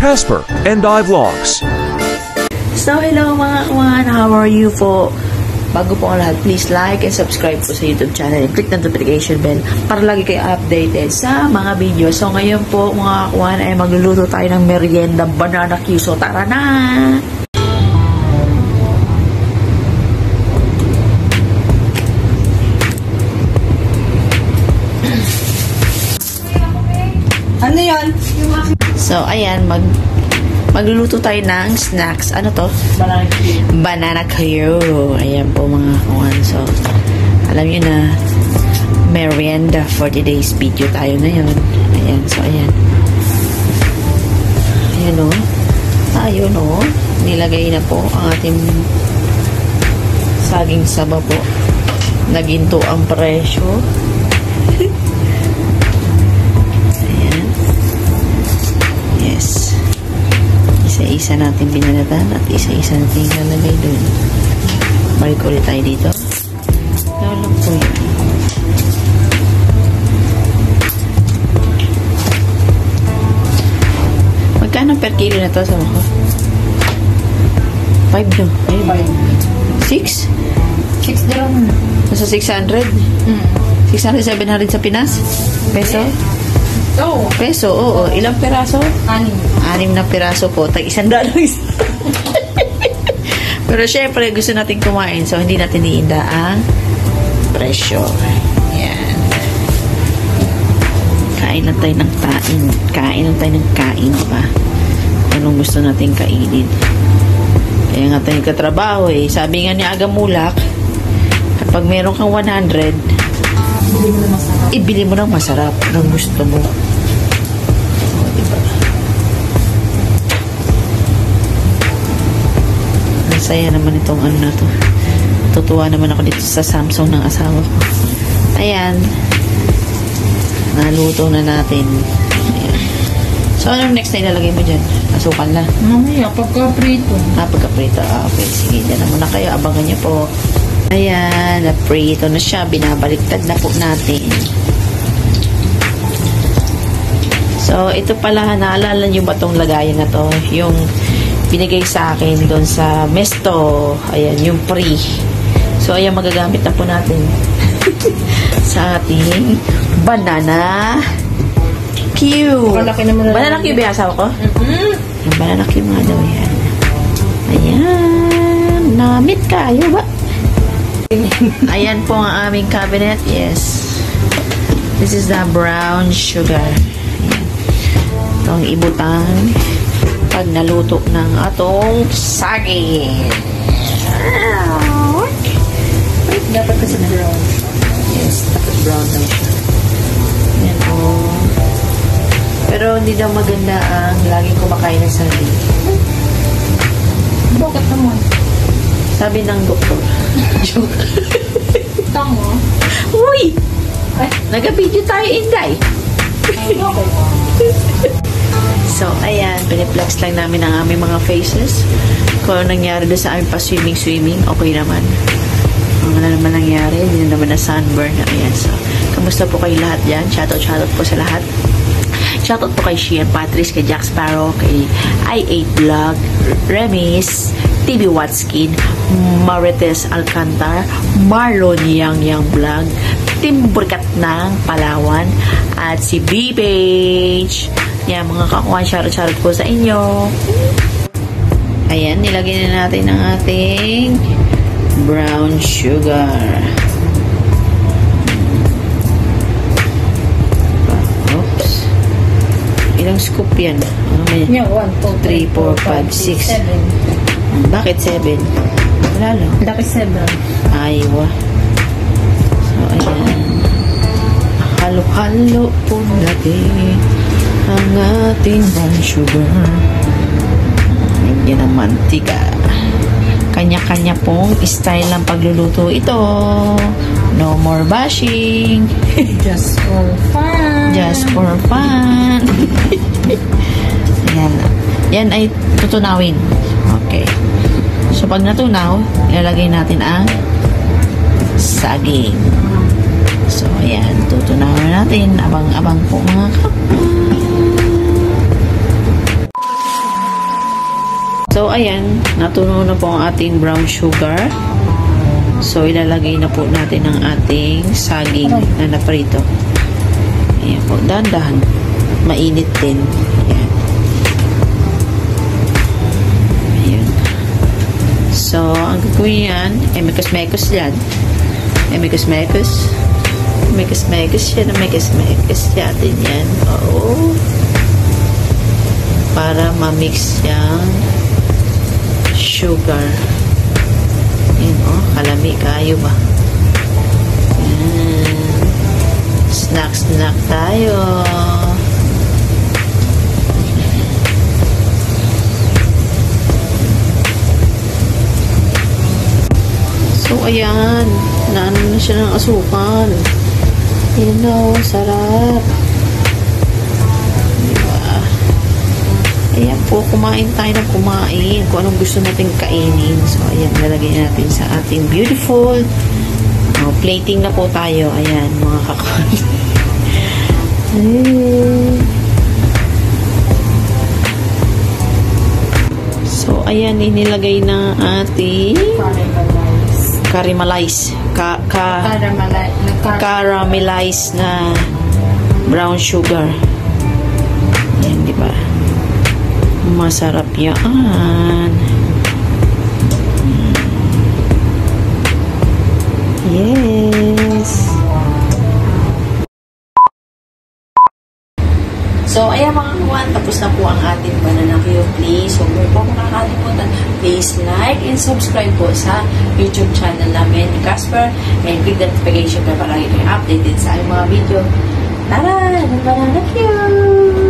Casper and I Vlogs. So, hello mga kawan, how are you po? Bago po ang lahat, please like and subscribe po sa YouTube channel and click the notification bell para lagi kayo updated sa mga video. So, ngayon po mga kawan ay magluluto tayo ng merienda banana Q. So, tara na! Ano yan? So, ayan, magluluto tayo ng snacks. Ano to? Banana Q. Ayan po mga kawan. So, alam nyo na, merienda for today's video tayo na yun. Ayan, so ayan. Ayan o. Ayun o. Nilagay na po ang ating saging saba po. Naginto ang presyo. Isa-isa natin binalatan at isa-isa natin ilalagay dun. Balik ulit tayo dito. Gawin lang po yun. Magkano per kilo na to sa mga? 5 no? 6? 6 dirham. Nasa 600? 600, 700 sa Pinas? Peso? Oo. Peso, oo. Ilang peraso? 6 na peraso po. Tag-$100 isa. Pero syempre, gusto natin kumain. So, hindi natin iinda ang presyo. Yan. Kain lang tayo ng kain. Kain lang tayo ng kain pa. Anong gusto natin kainin. Kaya nga tayo katrabaho eh. Sabi nga ni Aga Mulak, kapag meron kang 100, ibili mo ng masarap ng gusto mo. O, diba? Masaya naman itong ano na to. Tutuwa naman ako dito sa Samsung ng asawa ko. Ayan. Naluto na natin. Ayan. So, anong next na ilalagay mo dyan? Asukal na? Mamaya, pagka-prito. Pagka-prito. Okay, sige. Dyan naman na kayo. Abangan niyo po. Ayan, na-prito na siya. Binabaliktad na po natin. So, ito pala, naalala nyo ba itong lagayan na to? Yung binigay sa akin doon sa Mesto. Ayan, yung free. So, ayan, magagamit na po natin sa ating banana Q. Banana Q ba yung asawa ko? Yung banana Q nga daw yan. Ayan, namit kayo ba? Ayan po ang aming cabinet. Yes. This is the brown sugar. Ayan. Itong ibutang pag naluto ng atong saging. Dapat kasi brown. Yes, dapat brown daw siya. Ayan po. Pero hindi daw maganda ang laging kumakain ng saging. Bakit naman? Sabi ng doktor. Joke. Tama. Uy! Nag-video tayo, Inday. So, ayan. Piniplex lang namin ang aming mga faces. Kung ano nangyari doon sa aming pa-swimming, okay naman. Ang ano naman nangyari, hindi na naman na sunburn. Ayan. So, kamusta po kayo lahat dyan? Shoutout po sa lahat. Shoutout po kay Sheehan Patrice, kay Jack Sparrow, kay I8 Vlog, Remis, TV Watskin, Marites Alcantar, Marlon Yang Vlog, Team Burkat ng Palawan, at si B-Page. Yan, mga kakuhan, shoutout po sa inyo. Ayan, nilagay na natin ang ating brown sugar. Oops. Ilang scoop yan? Yeah, 1, 2, 3, 4, 5, 6, 7. Bakit 7? Wala lang. Laki 7. Aywa. So, ayan. Halo-halo po natin ang ating brown sugar. Yan ang mantika. Kanya-kanya pong style ng pagluluto ito. No more bashing. Just for fun. Just for fun. Ayan. Yan ay tutunawin. Okay. So, pag natunaw, ilalagay natin ang saging. So, ayan. Tutunawin natin. Abang-abang po mga kapwa. So, ayan, natunaw na po ang ating brown sugar. So, ilalagay na po natin ang ating saging na naprito. Ayan po, dahan-dahan. Mainit din. Ayan. Ayan. So, ang gagawin yan, mekos-mekos yan. Mekos-mekos. Mekos-mekos yan. Mekos-mekos natin yan. Oo. Para ma-mix yung sugar. Ayan, oh. Kalami kayo ba? Ayan. Snack tayo. So, ayan. Naano na siya ng asukal. Ayan o, sarap. Diba? Ayan po, kumain tayo ng kumain. Kung anong gusto natin kainin. So, ayan, lalagay natin sa ating beautiful. Plating na po tayo. Ayan, mga kakain. So, ayan, inilagay na ating caramelize na brown sugar. Ayan, di ba? Masarap yan. Yes. So, ayan mga kawan, tapos na po ang ating banana cue. Please, huwag mo po makakalimutan. Please like and subscribe po sa YouTube channel namin ni Casper and click the notification para palagi kayo updated sa aming mga video. Tara! Banana cue!